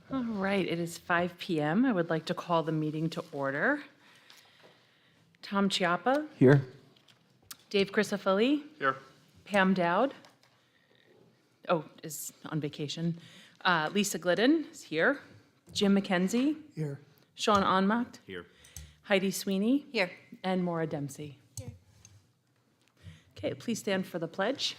All right, it is 5 p.m. I would like to call the meeting to order. Tom Chiappa, Here. Dave Crisafulli, Here. Pam Dowd, is on vacation. Lisa Glidden is here. Jim McKenzie, Here. Sean Onmacht, Here. Heidi Sweeney, Here. and Maura Dempsey. Here. Okay, please stand for the pledge.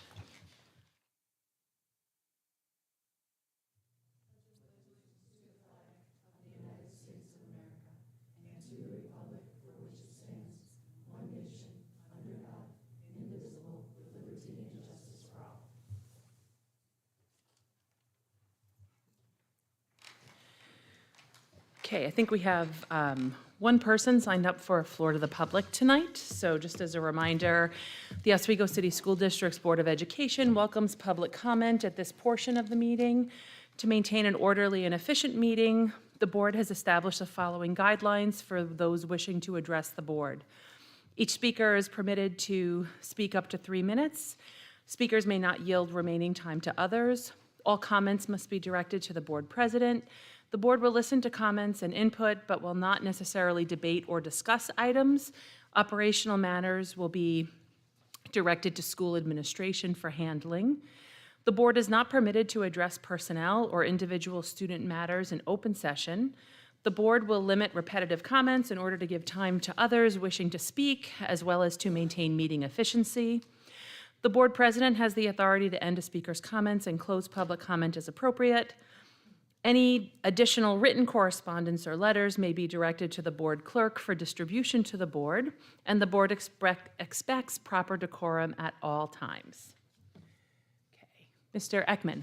Okay, I think we have one person signed up for a floor to the public tonight. So just as a reminder, the Oswego City School District's Board of Education welcomes public comment at this portion of the meeting. To maintain an orderly and efficient meeting, the board has established the following guidelines for those wishing to address the board. Each speaker is permitted to speak up to 3 minutes. Speakers may not yield remaining time to others. All comments must be directed to the board president. The board will listen to comments and input, but will not necessarily debate or discuss items. Operational matters will be directed to school administration for handling. The board is not permitted to address personnel or individual student matters in open session. The board will limit repetitive comments in order to give time to others wishing to speak, as well as to maintain meeting efficiency. The board president has the authority to end a speaker's comments and close public comment as appropriate. Any additional written correspondence or letters may be directed to the board clerk for distribution to the board, and the board expects proper decorum at all times. Okay, Mr. Ekman.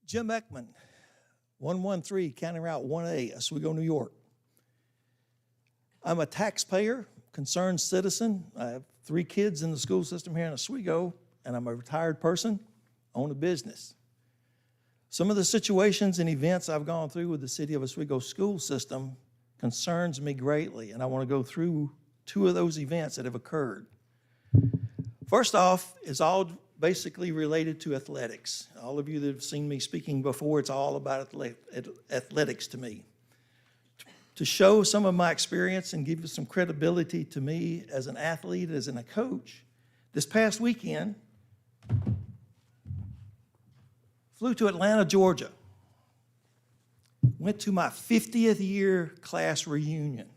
Jim Ekman, 113 County Route 1A, Oswego, New York. I'm a taxpayer, concerned citizen. I have 3 kids in the school system here in Oswego, and I'm a retired person, own a business. Some of the situations and events I've gone through with the City of Oswego school system concerns me greatly, and I want to go through 2 of those events that have occurred. First off, it's all basically related to athletics. All of you that have seen me speaking before, it's all about athletics to me. To show some of my experience and give you some credibility to me as an athlete, as a coach, this past weekend, flew to Atlanta, Georgia. Went to my 50th year class reunion.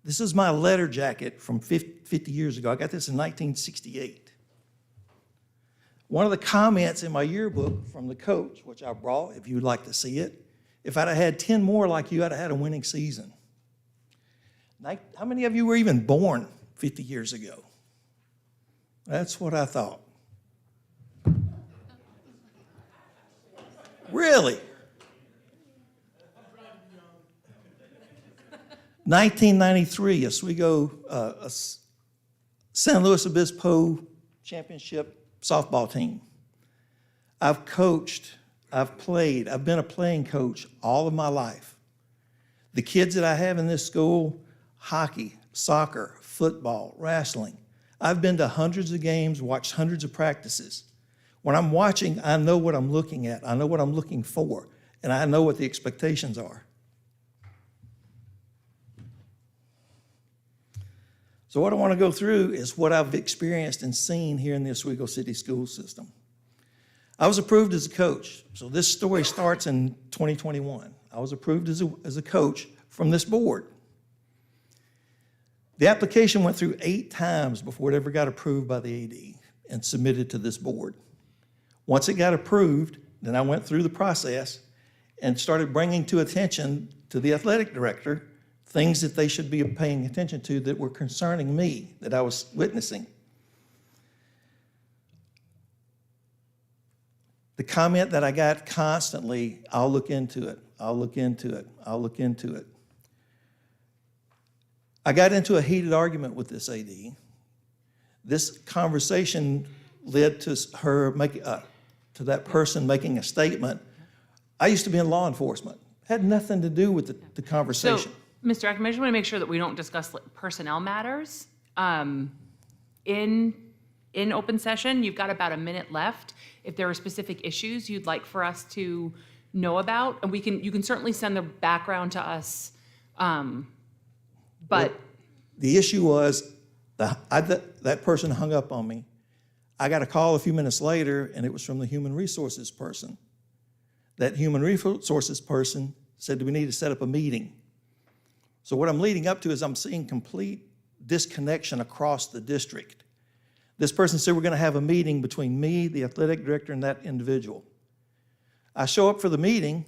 This is my letter jacket from 50 years ago. I got this in 1968. One of the comments in my yearbook from the coach, which I brought, if you'd like to see it, if I'd have had 10 more like you, I'd have had a winning season. How many of you were even born 50 years ago? That's what I thought. Really? 1993, Oswego, San Luis Obispo championship softball team. I've coached, I've played, I've been a playing coach all of my life. The kids that I have in this school, hockey, soccer, football, wrestling. I've been to hundreds of games, watched hundreds of practices. When I'm watching, I know what I'm looking at. I know what I'm looking for, and I know what the expectations are. So what I want to go through is what I've experienced and seen here in the Oswego City school system. I was approved as a coach. So this story starts in 2021. I was approved as a coach from this board. The application went through 8 times before it ever got approved by the AD and submitted to this board. Once it got approved, then I went through the process and started bringing to attention to the athletic director things that they should be paying attention to that were concerning me, that I was witnessing. The comment that I got constantly, I'll look into it, I'll look into it, I'll look into it. I got into a heated argument with this AD. This conversation led to her to that person making a statement. I used to be in law enforcement. Had nothing to do with the conversation. So, Mr. Ackerman, I just want to make sure that we don't discuss personnel matters. In in open session. You've got about a minute left. If there are specific issues you'd like for us to know about, and you can certainly send the background to us. But The issue was that person hung up on me. I got a call a few minutes later, and it was from the human resources person. That human resources person said, we need to set up a meeting. So what I'm leading up to is I'm seeing complete disconnection across the district. This person said, we're going to have a meeting between me, the athletic director, and that individual. I show up for the meeting,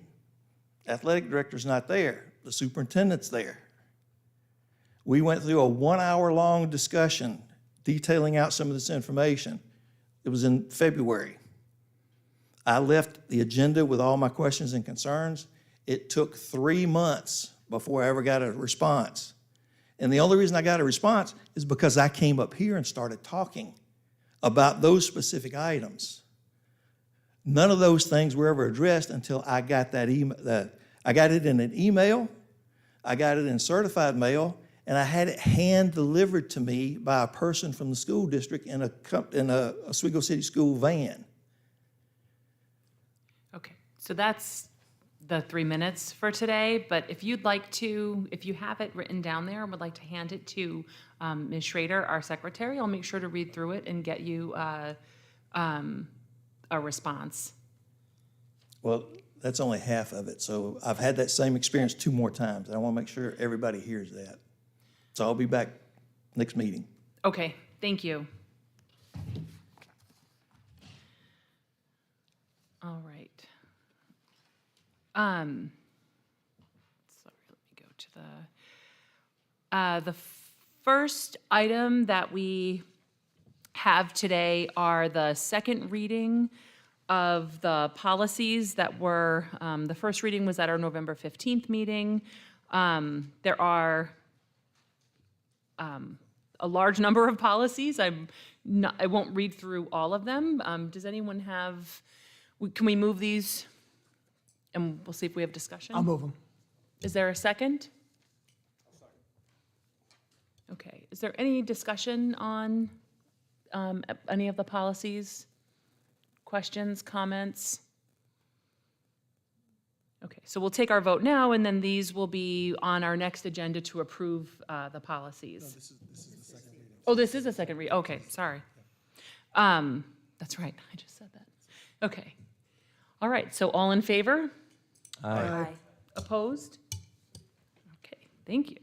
athletic director's not there, the superintendent's there. We went through a 1-hour-long discussion detailing out some of this information. It was in February. I left the agenda with all my questions and concerns. It took 3 months before I ever got a response. And the only reason I got a response is because I came up here and started talking about those specific items. None of those things were ever addressed until I got that email. I got it in an email, I got it in certified mail, and I had it hand-delivered to me by a person from the school district in a Oswego City School van. okay, so that's the 3 minutes for today, but if you'd like to, if you have it written down there and would like to hand it to Ms. Schrader, our secretary, I'll make sure to read through it and get you a response. Well, that's only half of it, so I've had that same experience 2 more times. I want to make sure everybody hears that. So I'll be back next meeting. Okay, thank you. All right. Sorry, let me go to the first item that we have today are the second reading of the policies that were, the first reading was at our November 15th meeting. There are a large number of policies. I won't read through all of them. Does anyone have, can we move these? And we'll see if we have discussion. I'll move them. Is there a second? Okay. Is there any discussion on any of the policies? Questions, comments? Okay, so we'll take our vote now, and then these will be on our next agenda to approve the policies. No, this is the second reading. Oh, this is the second reading. Okay, sorry. That's right, I just said that. Okay. All right, so all in favor? Aye. Opposed? Okay, thank you.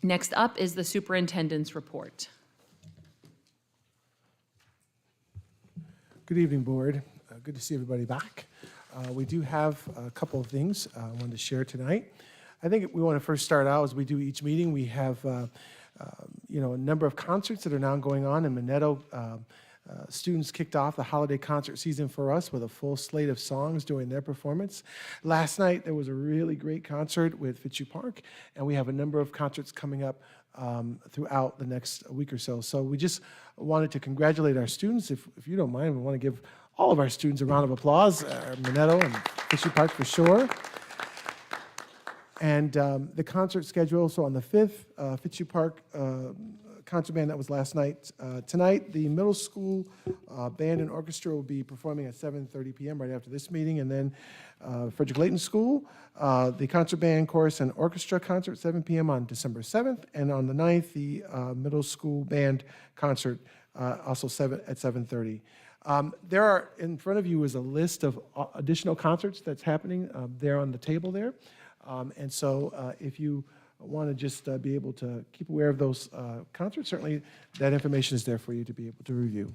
Next up is the superintendent's report. Good evening, Board. Good to see everybody back. We do have a couple of things I wanted to share tonight. I think we want to first start out, as we do each meeting, we have a number of concerts that are now going on in Minetto. Students kicked off the holiday concert season for us with a full slate of songs doing their performance. Last night, there was a really great concert with Fitzhugh Park, and we have a number of concerts coming up throughout the next week or so. So we just wanted to congratulate our students. If you don't mind, we want to give all of our students a round of applause, Minetto and Fitzhugh Park for sure. And the concert schedule, so on the 5th, Fitzhugh Park concert band, that was last night. Tonight, the middle school band and orchestra will be performing at 7:30 p.m. right after this meeting, and then Frederick Layton School, the concert band, chorus, and orchestra concert, 7 p.m. on December 7th, and on the 9th, the middle school band concert, also at 7:30. There are, in front of you is a list of additional concerts that's happening there on the table there. And so if you want to just be able to keep aware of those concerts, certainly that information is there for you to be able to review.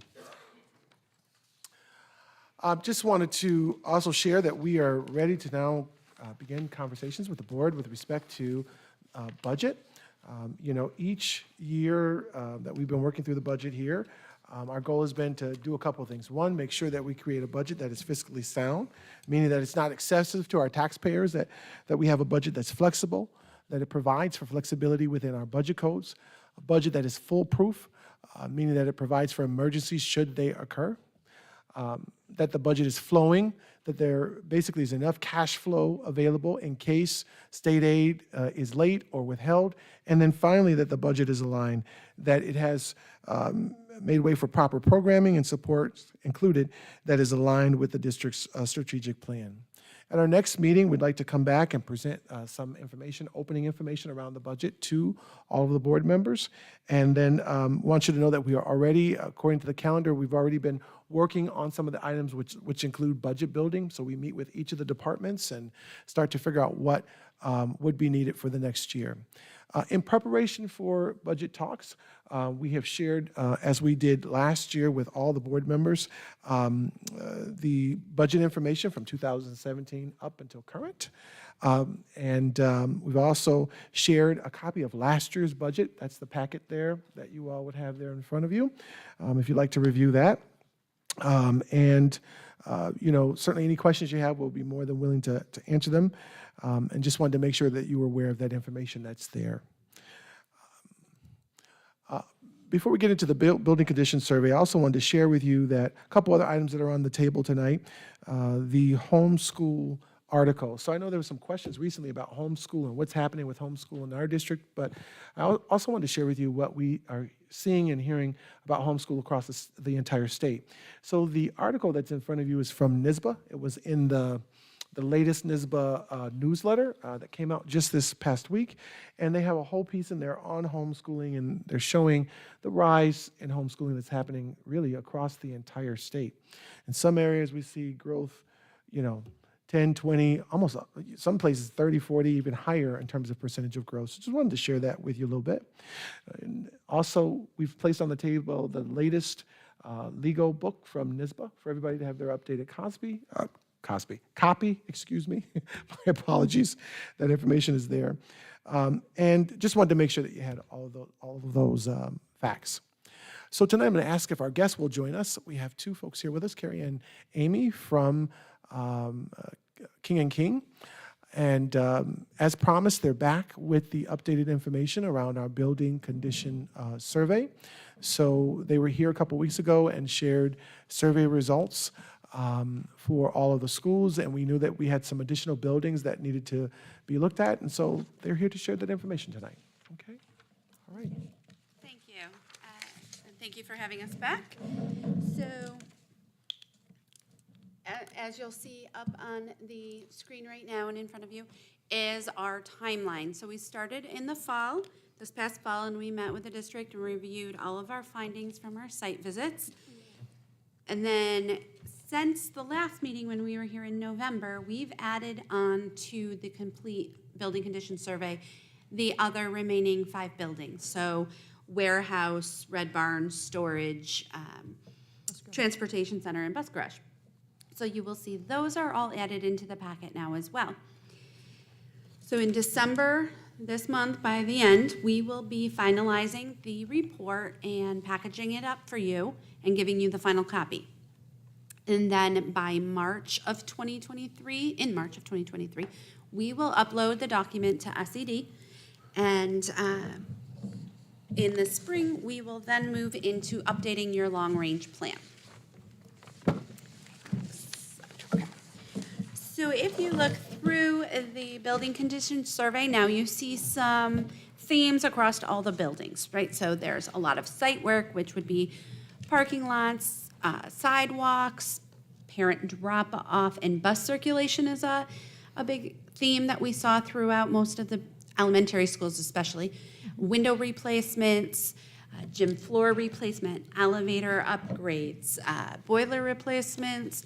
Just wanted to also share that we are ready to now begin conversations with the board with respect to budget. Each year that we've been working through the budget here, our goal has been to do a couple of things. One, make sure that we create a budget that is fiscally sound, meaning that it's not excessive to our taxpayers, that we have a budget that's flexible, that it provides for flexibility within our budget codes, a budget that is foolproof, meaning that it provides for emergencies should they occur, that the budget is flowing, that there basically is enough cash flow available in case state aid is late or withheld, and then finally that the budget is aligned, that it has made way for proper programming and support included that is aligned with the district's strategic plan. At our next meeting, we'd like to come back and present some information, opening information around the budget to all of the board members. And then want you to know that we are already, according to the calendar, we've already been working on some of the items which include budget building. So we meet with each of the departments and start to figure out what would be needed for the next year. In preparation for budget talks, we have shared, as we did last year with all the board members, the budget information from 2017 up until current. We've also shared a copy of last year's budget. That's the packet there that you all would have there in front of you, if you'd like to review that. Certainly any questions you have, we'll be more than willing to answer them. And just wanted to make sure that you were aware of that information that's there. Before we get into the building condition survey, I also wanted to share with you that a couple other items that are on the table tonight. The homeschool article. So I know there were some questions recently about homeschool and what's happening with homeschool in our district, but I also wanted to share with you what we are seeing and hearing about homeschool across the entire state. So the article that's in front of you is from NYSBA. It was in the latest NYSBA newsletter that came out just this past week. And they have a whole piece in there on homeschooling, and they're showing the rise in homeschooling that's happening really across the entire state. In some areas, we see growth, 10, 20, almost some places 30, 40, even higher in terms of percentage of growth. So just wanted to share that with you a little bit. And also, we've placed on the table the latest legal book from NYSBA for everybody to have their updated copy. My apologies. That information is there. And just wanted to make sure that you had all of those facts. So tonight I'm going to ask if our guests will join us. We have two folks here with us, Carrie and Amy from King & King. And as promised, they're back with the updated information around our building condition survey. So they were here a couple weeks ago and shared survey results for all of the schools, and we knew that we had some additional buildings that needed to be looked at, and so they're here to share that information tonight. Okay? All right. Thank you. And thank you for having us back. So, as you'll see up on the screen right now and in front of you is our timeline. So we started in the fall, this past fall, and we met with the district and reviewed all of our findings from our site visits. And then since the last meeting when we were here in November, we've added on to the complete building condition survey the other remaining 5 buildings. So warehouse, red barn, storage, transportation center, and bus garage. So you will see those are all added into the packet now as well. So in December, this month, by the end, we will be finalizing the report and packaging it up for you and giving you the final copy. And then by March of 2023, we will upload the document to SED. And in the spring, we will then move into updating your long-range plan. So if you look through the building condition survey, now you see some themes across all the buildings, right? So there's a lot of site work, which would be parking lots, sidewalks, parent drop-off, and bus circulation is a big theme that we saw throughout most of the elementary schools especially. Window replacements, gym floor replacement, elevator upgrades, boiler replacements,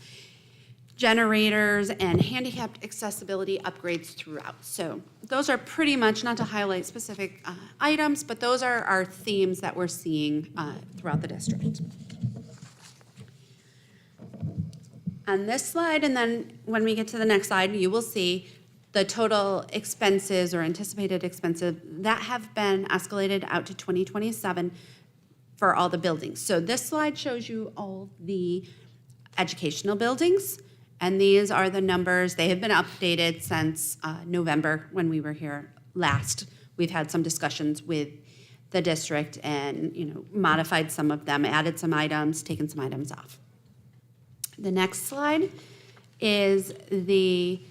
generators, and handicapped accessibility upgrades throughout. So those are pretty much, not to highlight specific items, but those are our themes that we're seeing throughout the district. On this slide, and then when we get to the next slide, you will see the total expenses or anticipated expenses that have been escalated out to 2027 for all the buildings. So this slide shows you all the educational buildings, and these are the numbers. They have been updated since November when we were here last. We've had some discussions with the district and modified some of them, added some items, taken some items off. The next slide is the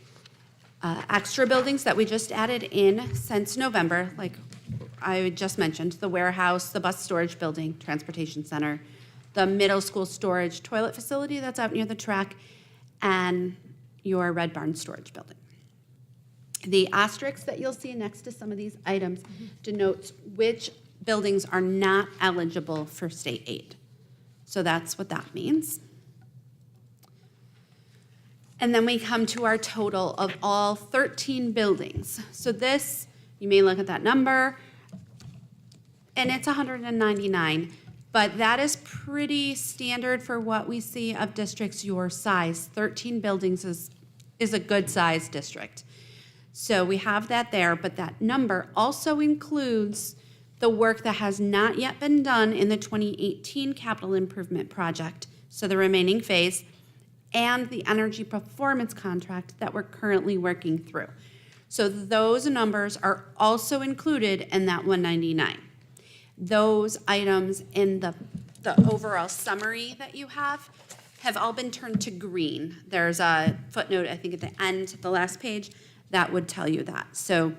extra buildings that we just added in since November. Like I just mentioned, the warehouse, the bus storage building, transportation center, the middle school storage toilet facility that's out near the track, and your Red Barn storage building. The asterisk that you'll see next to some of these items denotes which buildings are not eligible for state aid. So that's what that means. And then we come to our total of all 13 buildings. So this, you may look at that number, and it's 199, but that is pretty standard for what we see of districts your size. 13 buildings is a good size district. So we have that there, but that number also includes the work that has not yet been done in the 2018 capital improvement project, so the remaining phase, and the energy performance contract that we're currently working through. So those numbers are also included in that 199. Those items in the overall summary that you have all been turned to green. There's a footnote, I think at the end, the last page, that would tell you that. So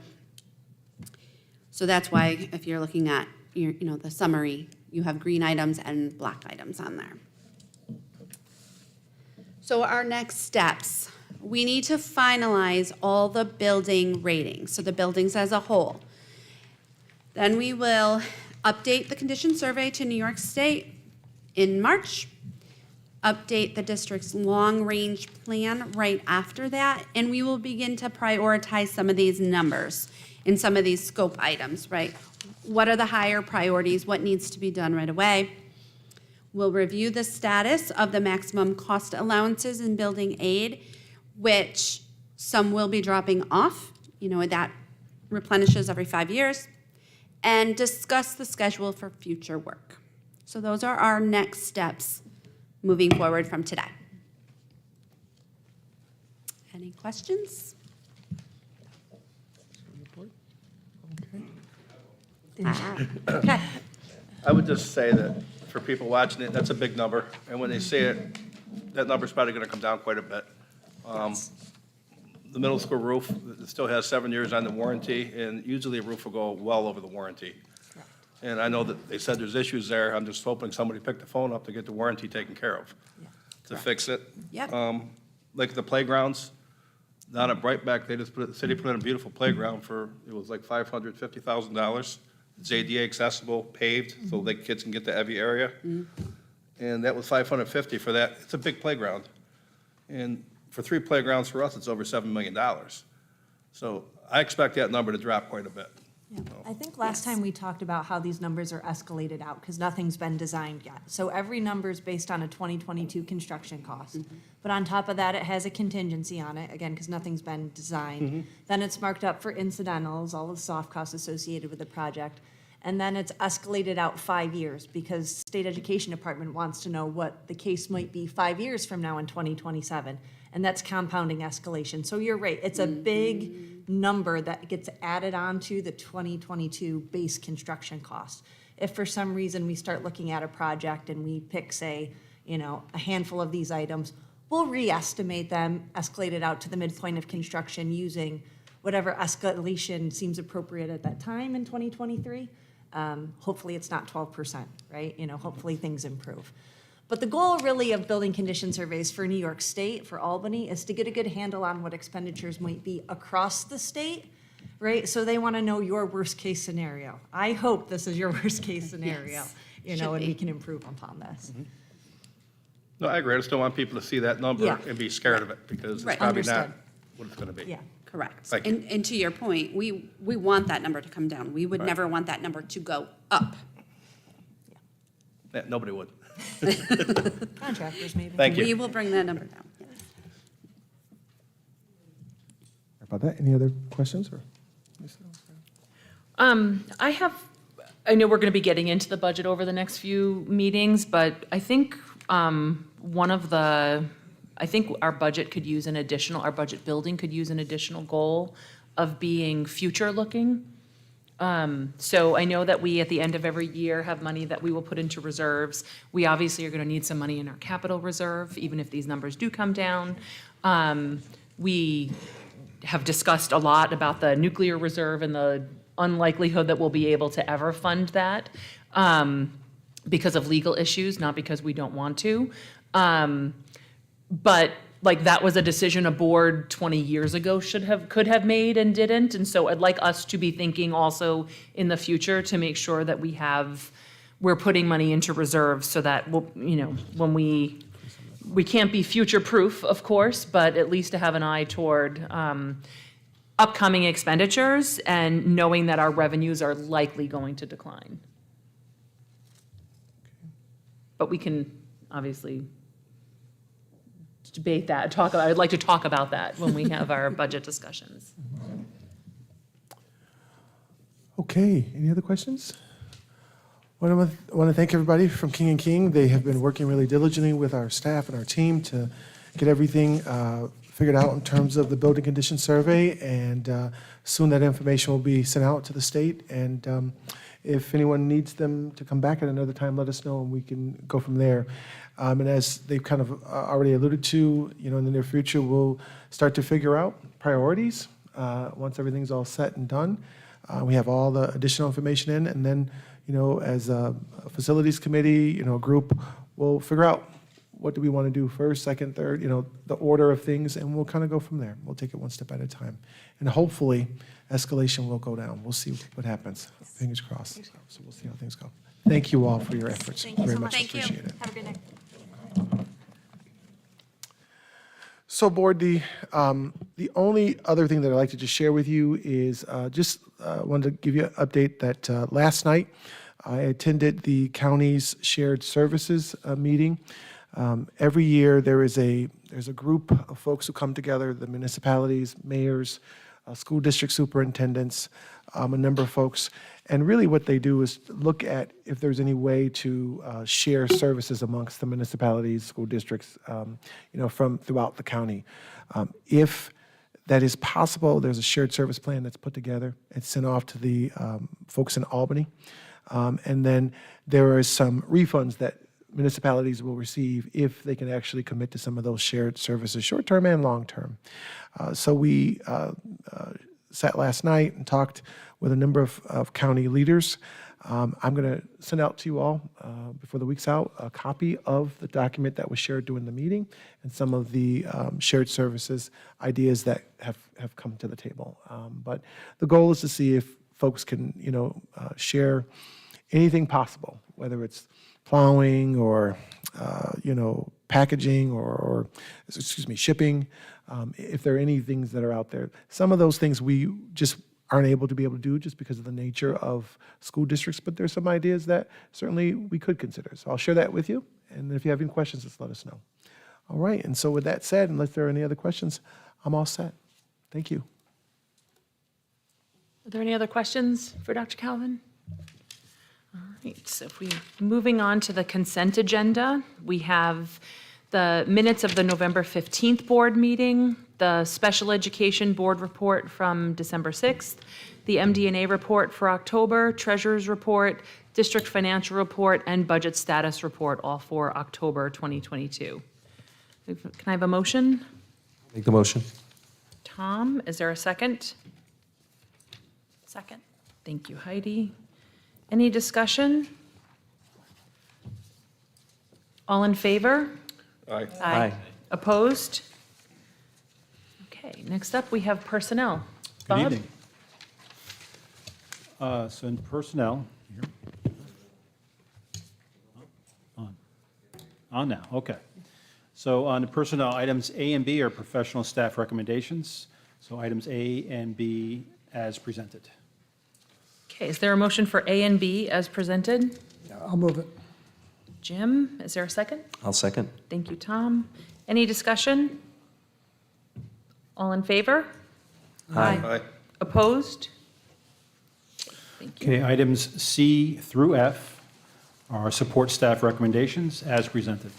that's why if you're looking at the summary, you have green items and black items on there. So our next steps, we need to finalize all the building ratings, so the buildings as a whole. Then we will update the condition survey to New York State in March, update the district's long-range plan right after that, and we will begin to prioritize some of these numbers in some of these scope items, right? What are the higher priorities? What needs to be done right away? We'll review the status of the maximum cost allowances in building aid, which some will be dropping off, that replenishes every 5 years, and discuss the schedule for future work. So those are our next steps moving forward from today. Any questions? Okay. I would just say that for people watching it, that's a big number, and when they see it, that number's probably gonna come down quite a bit. The middle school roof, it still has 7 years on the warranty, and usually a roof will go well over the warranty. And I know that they said there's issues there, I'm just hoping somebody picked the phone up to get the warranty taken care of, to fix it. Yep. Like the playgrounds, down at Brightback, the city put in a beautiful playground it was like $550,000. It's ADA accessible, paved, so the kids can get to every area. And that was $550 for that. It's a big playground. And for 3 playgrounds for us, it's over $7 million. So I expect that number to drop quite a bit. Yeah. I think last time we talked about how these numbers are escalated out because nothing's been designed yet. So every number is based on a 2022 construction cost. But on top of that, it has a contingency on it, again, because nothing's been designed. Then it's marked up for incidentals, all the soft costs associated with the project. And then it's escalated out 5 years because State Education Department wants to know what the case might be 5 years from now in 2027. And that's compounding escalation. So you're right, it's a big number that gets added onto the 2022 base construction cost. If for some reason we start looking at a project and we pick, say, a handful of these items, we'll re-estimate them, escalate it out to the midpoint of construction using whatever escalation seems appropriate at that time in 2023. Hopefully it's not 12%, right? Hopefully things improve. But the goal really of building condition surveys for New York State, for Albany, is to get a good handle on what expenditures might be across the state, right? So they want to know your worst case scenario. I hope this is your worst case scenario, Yes, and we can improve upon this. No, I agree. I just don't want people to see that number Yeah. and be scared of it, because it's Right. probably not Understood. what it's gonna be. Yeah. Correct. Thank you. And to your point, we want that number to come down. We would Right. never want that number to go up. Yeah, nobody would. Contractors maybe. Thank We you. will bring that number down. Yes. About that, any other questions or? I know we're going to be getting into the budget over the next few meetings, but I think our budget could use our budget building could use an additional goal of being future-looking. So I know that we, at the end of every year, have money that we will put into reserves. We obviously are going to need some money in our capital reserve, even if these numbers do come down. We have discussed a lot about the nuclear reserve and the unlikelihood that we'll be able to ever fund that because of legal issues, not because we don't want to. But like that was a decision a board 20 years ago could have made and didn't. And so I'd like us to be thinking also in the future to make sure that we're putting money into reserves so that we'll, when we can't be future-proof, of course, but at least to have an eye toward upcoming expenditures and knowing that our revenues are likely going to decline. But we can obviously debate that, I'd like to talk about that when we have our budget discussions. Okay, any other questions? I want to thank everybody from King & King. They have been working really diligently with our staff and our team to get everything figured out in terms of the building condition survey, and soon that information will be sent out to the state. And if anyone needs them to come back at another time, let us know and we can go from there. And as they've kind of already alluded to, in the near future, we'll start to figure out priorities once everything's all set and done. We have all the additional information in, and then as a facilities committee, a group, we'll figure out what do we want to do first, second, third, the order of things, and we'll kind of go from there. We'll take it one step at a time. And hopefully, escalation will go down. We'll see what happens. Fingers crossed. So we'll see how things go. Thank you all for your efforts. Thank you Very so much much. Thank you. appreciate it. Have a good night. So, Board, the only other thing that I'd like to just share with you is wanted to give you an update that last night I attended the county's shared services meeting. Every year there's a group of folks who come together, the municipalities, mayors, school district superintendents, a number of folks. And really what they do is look at if there's any way to share services amongst the municipalities, school districts, from throughout the county. If that is possible, there's a shared service plan that's put together. It's sent off to the folks in Albany. And then there are some refunds that municipalities will receive if they can actually commit to some of those shared services, short-term and long-term. So we sat last night and talked with a number of county leaders. I'm going to send out to you all, before the week's out, a copy of the document that was shared during the meeting and some of the shared services ideas that have come to the table. But the goal is to see if folks can, share anything possible, whether it's plowing or, packaging or shipping. If there are any things that are out there, some of those things we just aren't able to do just because of the nature of school districts, but there's some ideas that certainly we could consider. So I'll share that with you, and if you have any questions, just let us know. All right, and so with that said, unless there are any other questions, I'm all set. Thank you. Are there any other questions for Dr. Calvin? All right, so if we, moving on to the consent agenda, we have the minutes of the November 15th board meeting, the special education board report from December 6th, the MD&A report for October, treasurer's report, district financial report, and budget status report, all for October 2022. Can I have a motion? Make the motion. Tom, is there a second? Second. Thank you, Heidi. Any discussion? All in favor? Aye. Aye. Opposed? Okay, next up, we have personnel. Good Bob? evening. So in personnel, here. On now, okay. So on the personnel, items A and B are professional staff recommendations. So items A and B as presented. Okay, is there a motion for A and B as presented? I'll move it. Jim, is there a second? I'll second. Thank you, Tom. Any discussion? All in favor? Aye. Opposed? Thank you. Okay, items C through F are support staff recommendations as presented.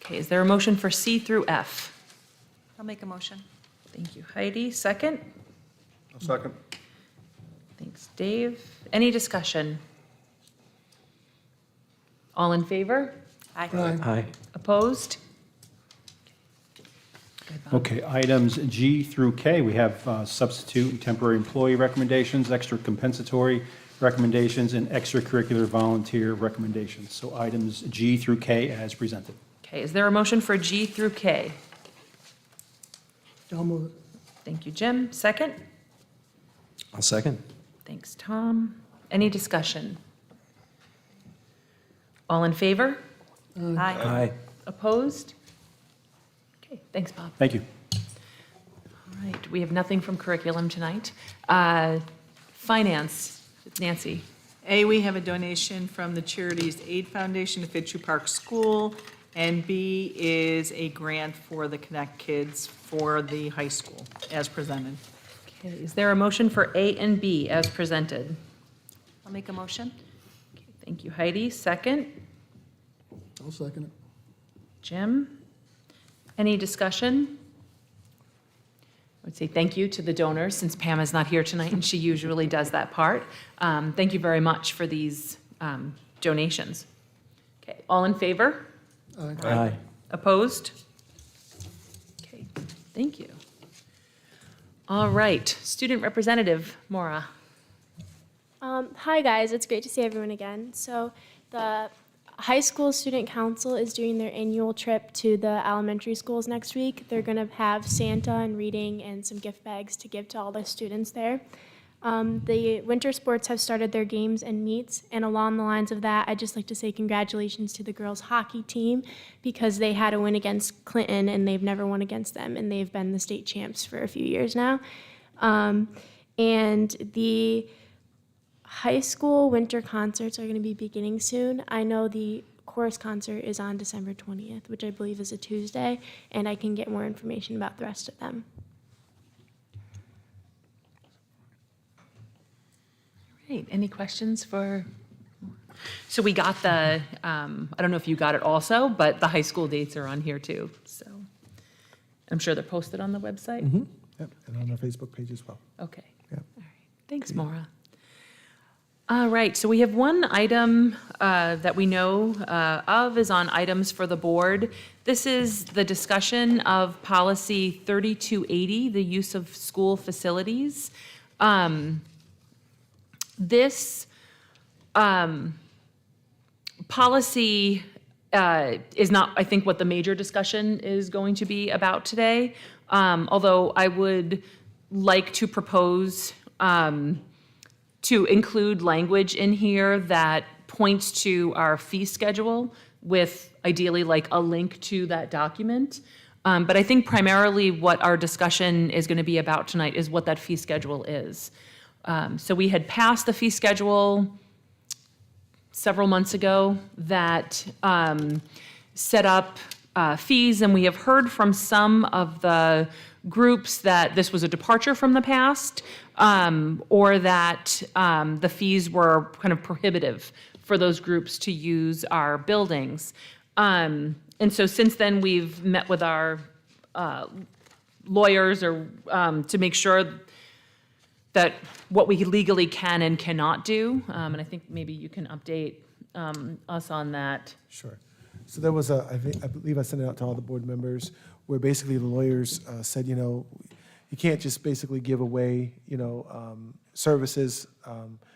Okay, is there a motion for C through F? I'll make a motion. Thank you, Heidi. Second? A second. Thanks, Dave. Any discussion? All in favor? Aye. Aye. Opposed? Okay, items G through K, we have substitute and temporary employee recommendations, extra compensatory recommendations, and extracurricular volunteer recommendations. So items G through K as presented. Okay, is there a motion for G through K? I'll move it. Thank you, Jim. Second? I'll second. Thanks, Tom. Any discussion? All in favor? Aye. Opposed? Okay, thanks, Bob. Thank you. All right, we have nothing from curriculum tonight. Finance, Nancy. A, we have a donation from the Charities Aid Foundation to Fitzhugh Park School, and B is a grant for the Connect Kids for the high school, as presented. Okay, is there a motion for A and B as presented? I'll make a motion. Okay, thank you, Heidi. Second? I'll second it. Jim? Any discussion? I would say thank you to the donors, since Pam is not here tonight, and she usually does that part. Thank you very much for these donations. Okay, all in favor? Aye. Opposed? Okay, thank you. All right, student representative, Maura. Hi guys, it's great to see everyone again. So the high school student council is doing their annual trip to the elementary schools next week. They're going to have Santa and reading and some gift bags to give to all the students there. The winter sports have started their games and meets, and along the lines of that, I'd just like to say congratulations to the girls hockey team because they had a win against Clinton and they've never won against them, and they've been the state champs for a few years now. And the high school winter concerts are going to be beginning soon. I know the chorus concert is on December 20th, which I believe is a Tuesday, and I can get more information about the rest of them. Great, any questions for? So we got the, I don't know if you got it also, but the high school dates are on here too, so. I'm sure they're posted on the website? Yep, and on our Facebook page as well. Okay. Yep. All right. Thanks, Maura. All right, so we have one item that we know of is on items for the board. This is the discussion of policy 3280, the use of school facilities. This policy is not, I think, what the major discussion is going to be about today, although I would like to propose to include language in here that points to our fee schedule with ideally like a link to that document. But I think primarily what our discussion is going to be about tonight is what that fee schedule is. So we had passed the fee schedule several months ago that set up fees, and we have heard from some of the groups that this was a departure from the past, or that the fees were kind of prohibitive for those groups to use our buildings. And so since then, we've met with our lawyers to make sure that what we legally can and cannot do. And I think maybe you can update us on that. Sure. So there was I believe I sent it out to all the board members, where basically the lawyers said, you can't just basically give away, services,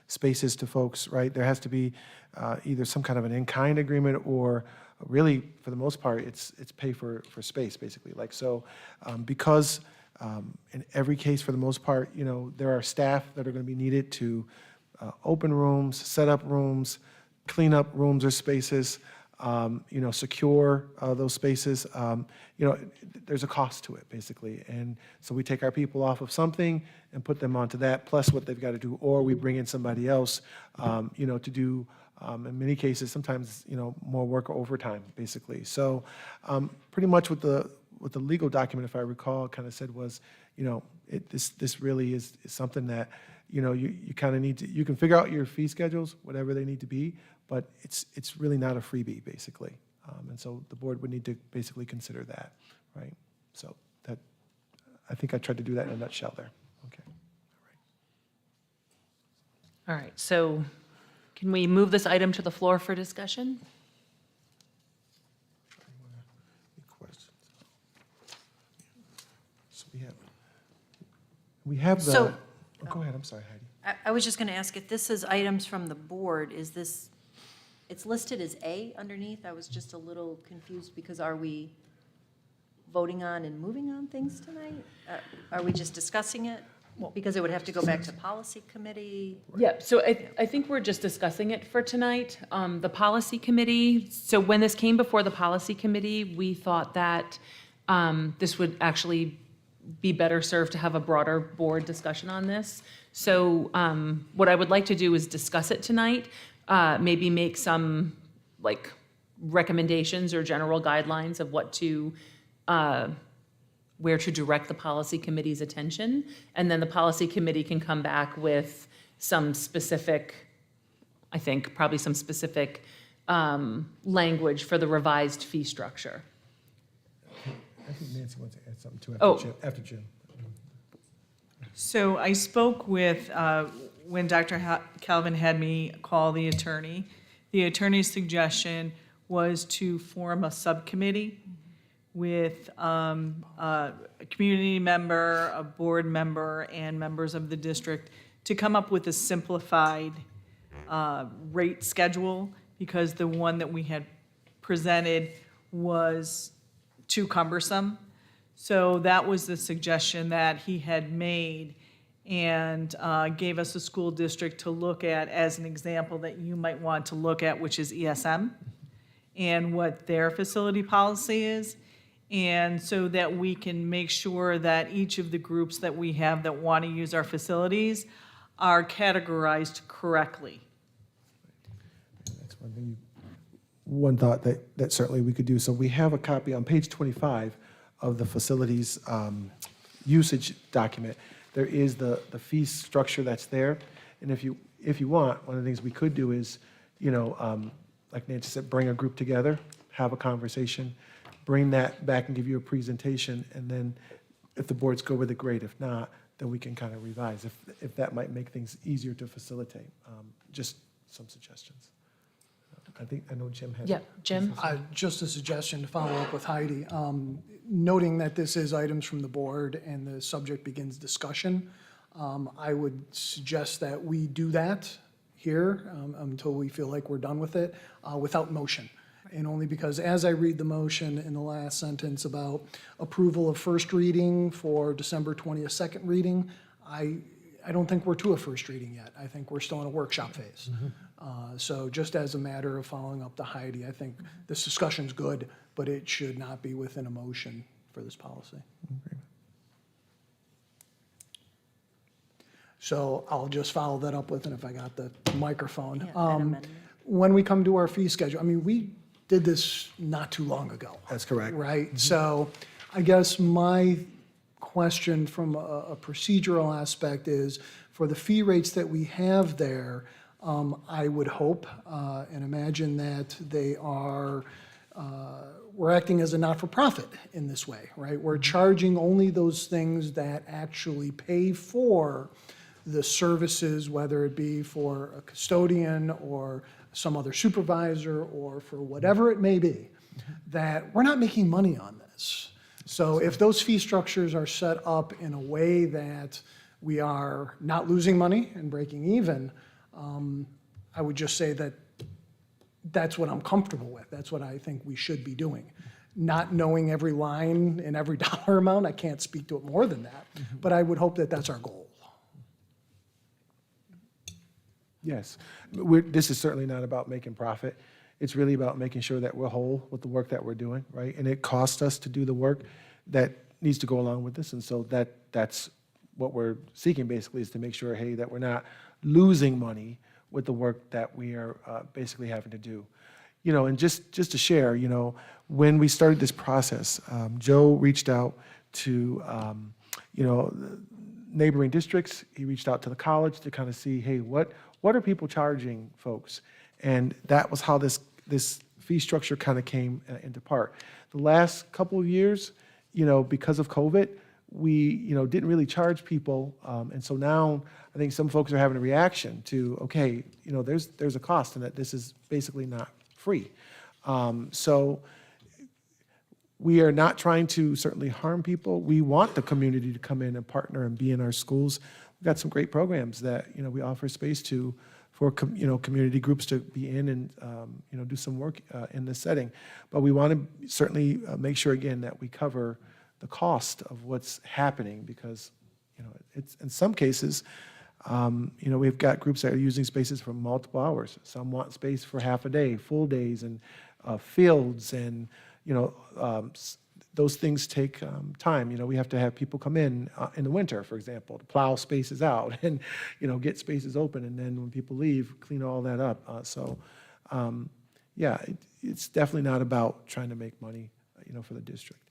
spaces to folks, right? There has to be either some kind of an in-kind agreement, or really, for the most part, it's pay for space, basically. Like, so because in every case, for the most part, there are staff that are going to be needed to open rooms, set up rooms, clean up rooms or spaces, secure those spaces. There's a cost to it, basically. And so we take our people off of something and put them onto that, plus what they've got to do, or we bring in somebody else, to do, in many cases, sometimes, more work or overtime, basically. So pretty much what the legal document, if I recall, kind of said was, this really is something that, you kind of need to, you can figure out your fee schedules, whatever they need to be, but it's really not a freebie, basically. And so the board would need to basically consider that, right? So that, I think I tried to do that in a nutshell there. Okay. All right, so can we move this item to the floor for discussion? We have the, So- oh, go ahead, I'm sorry, Heidi. I was just going to ask, if this is items from the board, is this, it's listed as A underneath? I was just a little confused because are we voting on and moving on things tonight? Are we just discussing it? Because it would have to go back to policy committee. Yeah, so I think we're just discussing it for tonight. The policy committee, so when this came before the policy committee, we thought that this would actually be better served to have a broader board discussion on this. So what I would like to do is discuss it tonight, maybe make some like recommendations or general guidelines of what to, where to direct the policy committee's attention. And then the policy committee can come back with some specific, I think, probably some specific language for the revised fee structure. I think Nancy wants to add something too Oh. after Jim. So I spoke with, when Dr. Calvin had me call the attorney's suggestion was to form a subcommittee with a community member, a board member, and members of the district to come up with a simplified rate schedule, because the one that we had presented was too cumbersome. So that was the suggestion that he had made and gave us a school district to look at as an example that you might want to look at, which is ESM, and what their facility policy is. And so that we can make sure that each of the groups that we have that want to use our facilities are categorized correctly. That's one thing, one thought that certainly we could do. So we have a copy on page 25 of the facilities usage document. There is the fee structure that's there. And if you want, one of the things we could do is, like Nancy said, bring a group together, have a conversation, bring that back and give you a presentation, and then if the boards go with it, great. If not, then we can kind of revise, if that might make things easier to facilitate. Just some suggestions. I know Jim has. Yeah, Jim? Just a suggestion to follow up with Heidi. Noting that this is items from the board and the subject begins discussion, I would suggest that we do that here until we feel like we're done with it, without motion. And only because as I read the motion in the last sentence about approval of first reading for December 20th, second reading, I don't think we're to a first reading yet. I think we're still in a workshop phase. So just as a matter of following up to Heidi, I think this discussion's good, but it should not be within a motion for this policy. So I'll just follow that up with, and if I got the microphone. Yeah, that amendment. When we come to our fee schedule, I mean, we did this not too long ago. That's correct. Right? So I guess my question from a procedural aspect is, for the fee rates that we have there, I would hope and imagine that they are, we're acting as a not-for-profit in this way, right? We're charging only those things that actually pay for the services, whether it be for a custodian or some other supervisor or for whatever it may be, that we're not making money on this. So if those fee structures are set up in a way that we are not losing money and breaking even, I would just say that that's what I'm comfortable with. That's what I think we should be doing. Not knowing every line and every dollar amount, I can't speak to it more than that, but I would hope that that's our goal. Yes. This is certainly not about making profit. It's really about making sure that we're whole with the work that we're doing, right? And it costs us to do the work that needs to go along with this. And so that's what we're seeking, basically, is to make sure, hey, that we're not losing money with the work that we are basically having to do. And just to share, when we started this process, Joe reached out to, neighboring districts. He reached out to the college to kind of see, hey, what are people charging folks? And that was how this fee structure kind of came into part. The last couple of years, because of COVID, we, didn't really charge people. And so now I think some folks are having a reaction to, okay, there's a cost and that this is basically not free. So We are not trying to certainly harm people. We want the community to come in and partner and be in our schools. We've got some great programs that, we offer space to for, community groups to be in and, do some work in this setting. But we want to certainly make sure, again, that we cover the cost of what's happening because, it's, in some cases, we've got groups that are using spaces for multiple hours. Some want space for half a day, full days, and fields, and those things take time. We have to have people come in the winter, for example, to plow spaces out and get spaces open, and then when people leave, clean all that up. It's definitely not about trying to make money, for the district.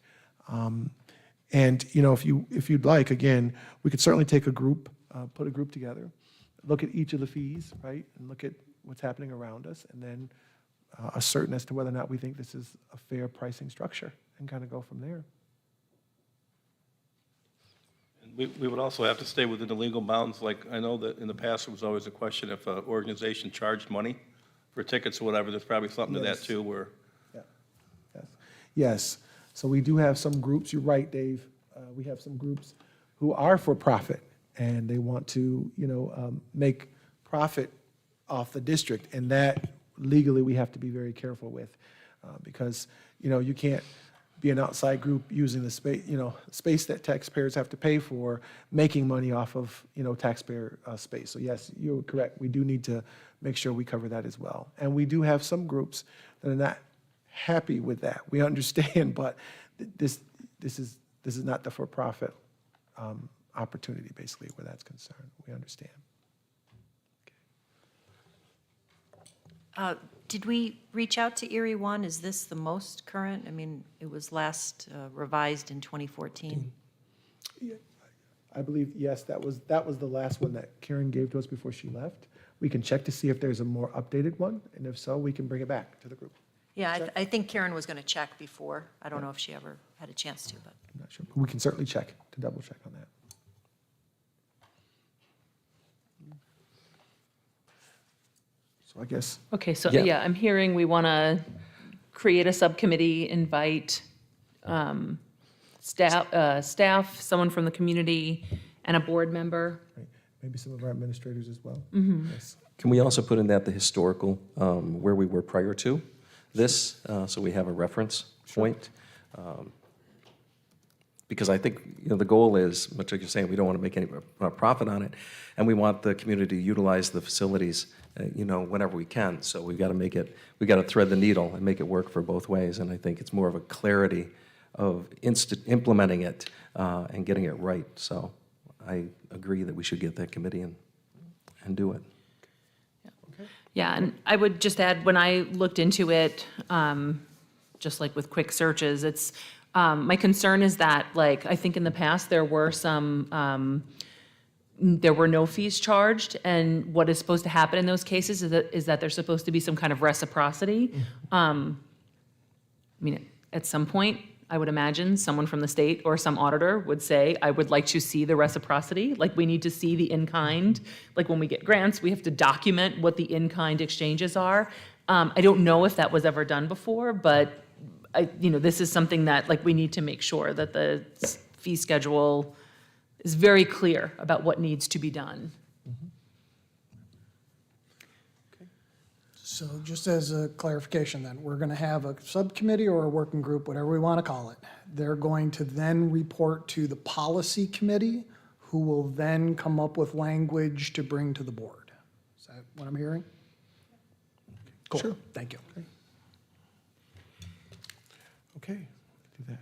And if you'd like, again, we could certainly take a group, put a group together, look at each of the fees, right, and look at what's happening around us, and then ascertain as to whether or not we think this is a fair pricing structure, and kind of go from there. And we would also have to stay within the legal bounds. Like, I know that in the past, there was always a question if an organization charged money for tickets or whatever. There's probably something to that Yes. too, where Yes. So we do have some groups, you're right, Dave. We have some groups who are for profit, and they want to, make profit off the district. And that legally we have to be very careful with because, you can't be an outside group using the space, space that taxpayers have to pay for, making money off of, taxpayer space. So yes, you're correct. We do need to make sure we cover that as well. And we do have some groups that are not happy with that. We understand, but this is not the for-profit opportunity, basically, where that's concerned. We understand. Did we reach out to Erie One? Is this the most current? I mean, it was last revised in 2014. I believe, yes, that was the last one that Karen gave to us before she left. We can check to see if there's a more updated one, and if so, we can bring it back to the group. Yeah, I think Karen was going to check before. I don't know if she ever had a chance to, but. I'm not sure, but we can certainly check, to double check on that. So I guess, Okay, so, Yeah. yeah, I'm hearing we want to create a subcommittee, invite staff, someone from the community, and a board member. right, maybe some of our administrators as well. Yes. Can we also put in that the historical, where we were prior to this, so we have a reference point? Because I think, the goal is, much like you're saying, we don't want to make any profit on it, and we want the community to utilize the facilities, whenever we can. So we've got to thread the needle and make it work for both ways, and I think it's more of a clarity of implementing it and getting it right. So I agree that we should get that committee and do it. Yeah, and I would just add, when I looked into it, just like with quick searches, it's, my concern is that, like, I think in the past, there were no fees charged, and what is supposed to happen in those cases is that there's supposed to be some kind of reciprocity. I mean, at some point, I would imagine someone from the state or some auditor would say, I would like to see the reciprocity, like, we need to see the in-kind. Like, when we get grants, we have to document what the in-kind exchanges are. I don't know if that was ever done before, but this is something that, like, we need to make sure that the fee schedule is very clear about what needs to be done. So just as a clarification then, we're going to have a subcommittee or a working group, whatever we want to call it. They're going to then report to the policy committee, who will then come up with language to bring to the board. Is that what I'm hearing? Cool. Sure. Thank you. Okay, do that.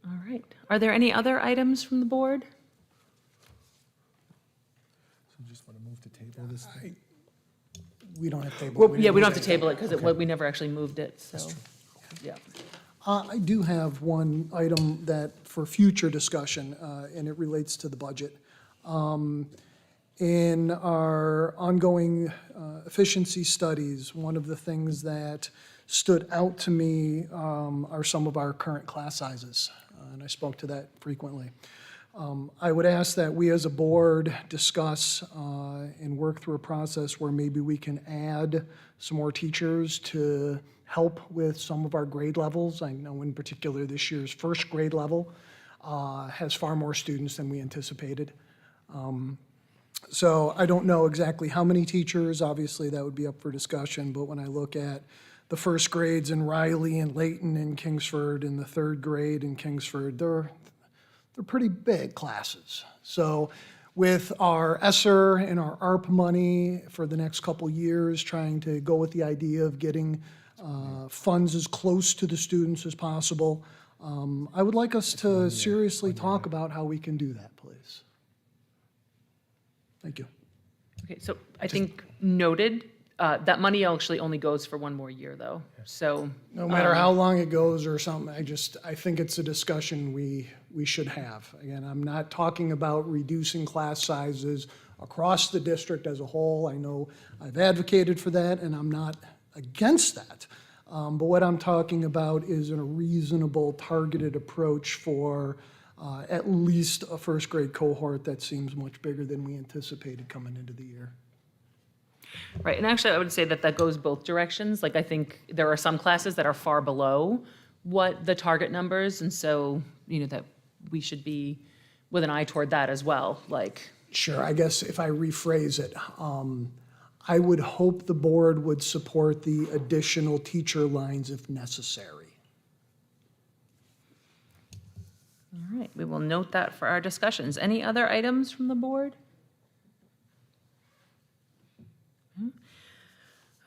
All right. Are there any other items from the board? So you just want to move to table this thing? We don't have to table. Well, yeah, we don't have to table it because we never actually moved it, so, yeah. I do have one item that, for future discussion, and it relates to the budget. In our ongoing efficiency studies, one of the things that stood out to me are some of our current class sizes, and I spoke to that frequently. I would ask that we as a board discuss and work through a process where maybe we can add some more teachers to help with some of our grade levels. I know in particular this year's first grade level has far more students than we anticipated. So I don't know exactly how many teachers, obviously that would be up for discussion, but when I look at the first grades in Riley and Layton and Kingsford and the third grade in Kingsford, they're pretty big classes. So with our ESSER and our ARP money for the next couple years, trying to go with the idea of getting funds as close to the students as possible, I would like us to seriously talk about how we can do that, please. Thank you. Okay, so I think noted, that money actually only goes for one more year, though, so. No matter how long it goes or something, I think it's a discussion we should have. Again, I'm not talking about reducing class sizes across the district as a whole. I know I've advocated for that, and I'm not against that. But what I'm talking about is a reasonable, targeted approach for at least a first grade cohort that seems much bigger than we anticipated coming into the year. Right, and actually, I would say that that goes both directions. Like, I think there are some classes that are far below what the target numbers, and so, that we should be with an eye toward that as well, like. Sure, I guess if I rephrase it, I would hope the board would support the additional teacher lines if necessary. All right, we will note that for our discussions. Any other items from the board?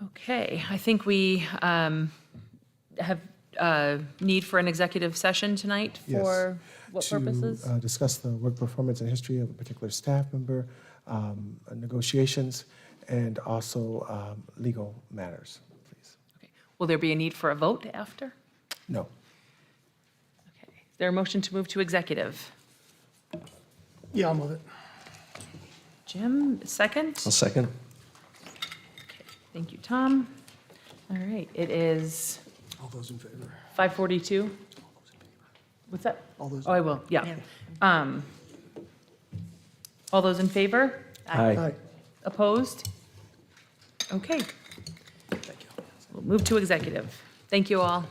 Okay, I think we have need for an executive session tonight for what purposes? To discuss the work performance and history of a particular staff member, negotiations, and also legal matters, please. Okay. Will there be a need for a vote after? No. Okay. Is there a motion to move to executive? Yeah, I'll move it. Jim, second? I'll second. Okay, thank you, Tom. All right, it is All those in favor? 5:42. What's that? All those. Oh, I will, yeah. All those in favor? Aye. Aye. Opposed? Okay. We'll move to executive. Thank you all.